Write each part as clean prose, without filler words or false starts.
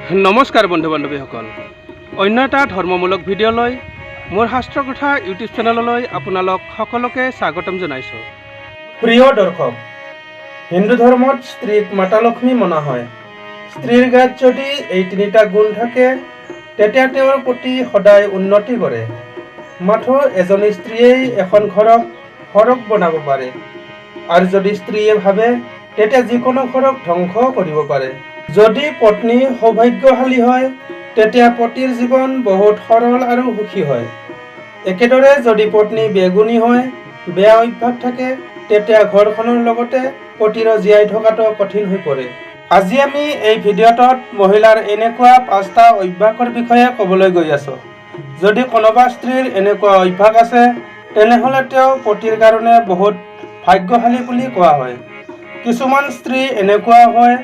নমস্কাৰ বন্ধু বান্ধৱীসকল, অন্য এটা ধৰ্মমূলক ভিডিঅ'লৈ মোৰ শাস্ত্ৰ কথা ইউটিউব চেনেললৈ আপোনালোক সকলোকে স্বাগতম জনাইছোঁ। প্ৰিয় দৰ্শক, হিন্দু ধৰ্মত স্ত্ৰীক মাতা লক্ষ্মী মনা হয়। স্ত্ৰীৰ গাত যদি এই তিনিটা গুণ থাকে তেতিয়া তেওঁৰ প্ৰতি সদায় উন্নতি কৰে। মাথো এজনী স্ত্ৰীয়েই এখন ঘৰক সৰগ বনাব পাৰে, আৰু যদি স্ত্ৰীয়ে ভাবে তেতিয়া যিকোনো ঘৰক ধ্বংস কৰিব পাৰে। যদি পত্নী সৌভাগ্যশালী হয় তেতিয়া পতিৰ জীৱন বহুত সৰল আৰু সুখী হয়। একেদৰে যদি পত্নী বেগুনী হয়, বেয়া অভ্যাস থাকে, তেতিয়া ঘৰখনৰ লগতে পতিৰো জীয়াই থকাটো কঠিন হৈ পৰে। আজি আমি এই ভিডিঅ'টোত মহিলাৰ এনেকুৱা 5টা অভ্যাসৰ বিষয়ে ক'বলৈ গৈ আছোঁ। যদি কোনোবা স্ত্ৰীৰ এনেকুৱা অভ্যাস আছে তেনেহ'লে তেওঁ পতিৰ কাৰণে বহুত ভাগ্যশালী বুলি কোৱা হয়। কিছুমান স্ত্ৰী এনেকুৱা হয়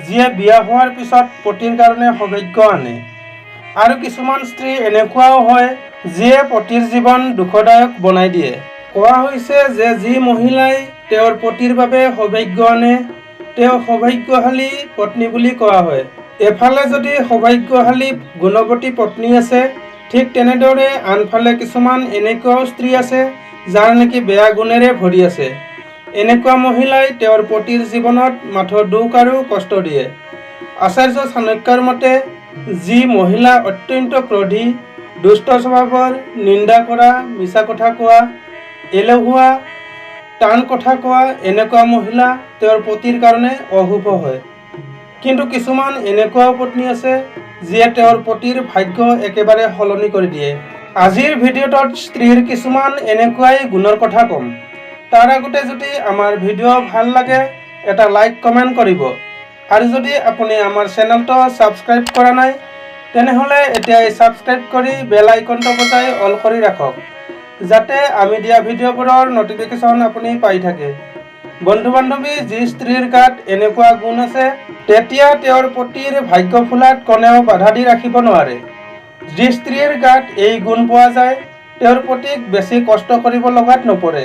যিয়ে বিয়া হোৱাৰ পিছত পতিৰ কাৰণে সৌভাগ্য আনে, আৰু কিছুমান স্ত্ৰী এনেকুৱাও হয় যিয়ে পতিৰ জীৱন দুখদায়ক বনাই দিয়ে। কোৱা হৈছে যে যি মহিলাই তেওঁৰ পতিৰ বাবে সৌভাগ্য আনে তেওঁ সৌভাগ্যশালী পত্নী বুলি কোৱা হয়। এফালে যদি সৌভাগ্যশালী গুণৱতী পত্নী আছে, ঠিক তেনেদৰে আনফালে কিছুমান এনেকুৱাও স্ত্ৰী আছে যাৰ নেকি বেয়া গুণেৰে ভৰি আছে। এনেকুৱা মহিলাই তেওঁৰ পতিৰ জীৱনত মাথো দুখ আৰু কষ্ট দিয়ে। আচাৰ্য চাণক্যৰ মতে যি মহিলা অত্যন্ত ক্ৰোধী, দুষ্ট স্বভাৱৰ, নিন্দা কৰা, মিছা কথা কোৱা, এলেহুৱা, টান কথা কোৱা, এনেকুৱা মহিলা তেওঁৰ পতিৰ কাৰণে অশুভ হয়। কিন্তু কিছুমান এনেকুৱাও পত্নী আছে যিয়ে তেওঁৰ পতিৰ ভাগ্য একেবাৰে সলনি কৰি দিয়ে। আজিৰ ভিডিঅ'টোত স্ত্ৰীৰ কিছুমান এনেকুৱাই গুণৰ কথা ক'ম। তাৰ আগতে যদি আমাৰ ভিডিঅ' ভাল লাগে এটা লাইক কমেণ্ট কৰিব, আৰু যদি আপুনি আমাৰ চেনেলটো ছাবস্ক্ৰাইব কৰা নাই তেনেহ'লে এতিয়াই ছাবস্ক্ৰাইব কৰি বেল আইকনটো বজাই অল কৰি ৰাখক, যাতে আমি দিয়া ভিডিঅ'বোৰৰ নটিফিকেশ্যন আপুনি পাই থাকে। বন্ধু বান্ধৱী, যি স্ত্ৰীৰ গাত এনেকুৱা গুণ আছে তেতিয়া তেওঁৰ পতিৰ ভাগ্য ফুলাত কোনেও বাধা দি ৰাখিব নোৱাৰে। যি স্ত্ৰীৰ গাত এই গুণ পোৱা যায় তেওঁৰ পতিক বেছি কষ্ট কৰিব লগাত নপৰে।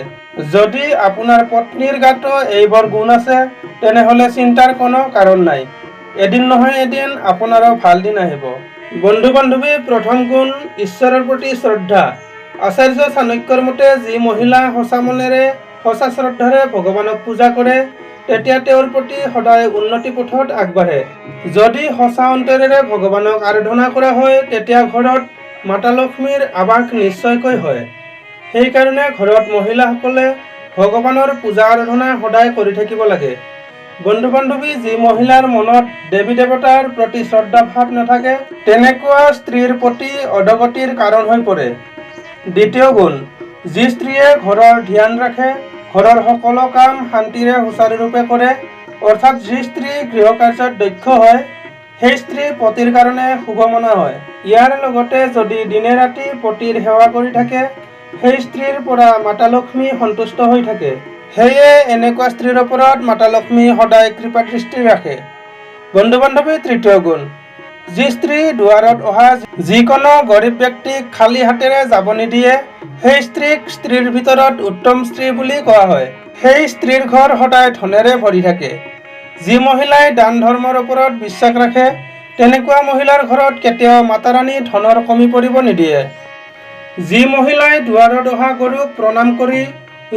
যদি আপোনাৰ পত্নীৰ গাতো এইবোৰ গুণ আছে তেনেহ'লে চিন্তাৰ কোনো কাৰণ নাই, এদিন নহয় এদিন আপোনাৰো ভাল দিন আহিব। বন্ধু বান্ধৱী, প্ৰথম গুণ ঈশ্বৰৰ প্ৰতি শ্ৰদ্ধা। আচাৰ্য চাণক্যৰ মতে যি মহিলা সঁচা মনেৰে সঁচা শ্ৰদ্ধাৰে ভগৱানক পূজা কৰে তেতিয়া তেওঁৰ প্ৰতি সদায় উন্নতি পথত আগবাঢ়ে। যদি সঁচা অন্তৰেৰে ভগৱানক আৰাধনা কৰা হয় তেতিয়া ঘৰত মাতা লক্ষ্মীৰ আৱাস নিশ্চয়কৈ হয়। সেইকাৰণে ঘৰত মহিলাসকলে ভগৱানৰ পূজা আৰাধনা সদায় কৰি থাকিব লাগে। বন্ধু বান্ধৱী, যি মহিলাৰ মনত দেৱী দেৱতাৰ প্ৰতি শ্ৰদ্ধা ভাৱ নাথাকে তেনেকুৱা স্ত্ৰীৰ প্ৰতি অধগতিৰ কাৰণ হৈ পৰে। দ্বিতীয় গুণ, যি স্ত্ৰীয়ে ঘৰৰ ধ্যান ৰাখে, ঘৰৰ সকলো কাম শান্তিৰে সুচাৰুৰূপে কৰে, অৰ্থাৎ যি স্ত্ৰী গৃহকাৰ্যত দক্ষ হয় সেই স্ত্ৰী পতিৰ কাৰণে শুভ মনা হয়। ইয়াৰ লগতে যদি দিনে ৰাতি পতিৰ সেৱা কৰি থাকে সেই স্ত্ৰীৰ পৰা মাতা লক্ষ্মী সন্তুষ্ট হৈ থাকে। সেয়ে এনেকুৱা স্ত্ৰীৰ ওপৰত মাতা লক্ষ্মী সদায় কৃপা দৃষ্টি ৰাখে। বন্ধু বান্ধৱী, তৃতীয় গুণ, যি স্ত্ৰী দুৱাৰত অহা যিকোনো গৰীব ব্যক্তিক খালী হাতেৰে যাব নিদিয়ে সেই স্ত্ৰীক স্ত্ৰীৰ ভিতৰত উত্তম স্ত্ৰী বুলি কোৱা হয়। সেই স্ত্ৰীৰ ঘৰ সদায় ধনেৰে ভৰি থাকে। যি মহিলাই দান ধৰ্মৰ ওপৰত বিশ্বাস ৰাখে তেনেকুৱা মহিলাৰ ঘৰত কেতিয়াও মাতা ৰাণী ধনৰ কমি পৰিব নিদিয়ে। যি মহিলাই দুৱাৰত অহা গৰুক প্ৰণাম কৰি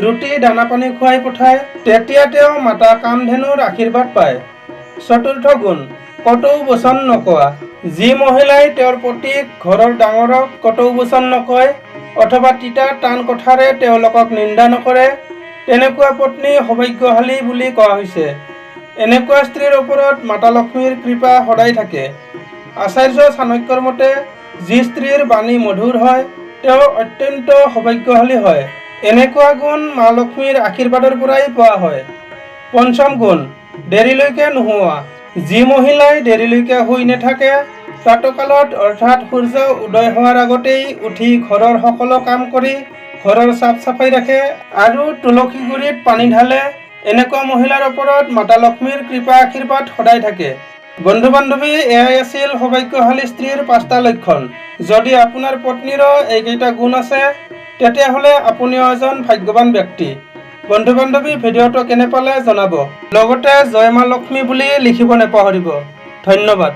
ৰুটি দানা পানী খুৱাই পঠায় তেতিয়া তেওঁ মাতা কামধেনুৰ আশীৰ্বাদ পায়। চতুৰ্থ গুণ, কটু বচন নকোৱা। যি মহিলাই তেওঁৰ পতিক ঘৰৰ ডাঙৰক কটু বচন নকয় অথবা তিতা টান কথাৰে তেওঁলোকক নিন্দা নকৰে তেনেকুৱা পত্নী সৌভাগ্যশালী বুলি কোৱা হৈছে। এনেকুৱা স্ত্ৰীৰ ওপৰত মাতা লক্ষ্মীৰ কৃপা সদায় থাকে। আচাৰ্য চাণক্যৰ মতে যি স্ত্ৰীৰ বাণী মধুৰ হয় তেওঁ অত্যন্ত সৌভাগ্যশালী হয়। এনেকুৱা গুণ মা লক্ষ্মীৰ আশীৰ্বাদৰ পৰাই পোৱা হয়। পঞ্চম গুণ, দেৰিলৈকে নুশুৱা। যি মহিলাই দেৰিলৈকে শুই নাথাকে, প্ৰাতঃকালত অৰ্থাৎ সূৰ্য উদয় হোৱাৰ আগতেই উঠি ঘৰৰ সকলো কাম কৰি ঘৰৰ চাফ চাফাই ৰাখে আৰু তুলসী গুৰিত পানী ঢালে, এনেকুৱা মহিলাৰ ওপৰত মাতা লক্ষ্মীৰ কৃপা আশীৰ্বাদ সদায় থাকে। বন্ধু বান্ধৱী, এয়াই আছিল সৌভাগ্যশালী স্ত্ৰীৰ 5টা লক্ষণ। যদি আপোনাৰ পত্নীৰো এইকেইটা গুণ আছে তেতিয়াহ'লে আপুনিও এজন ভাগ্যৱান ব্যক্তি। বন্ধু বান্ধৱী, ভিডিঅ'টো কেনে পালে জনাব, লগতে জয় মা লক্ষ্মী বুলি লিখিব নাপাহৰিব। ধন্যবাদ।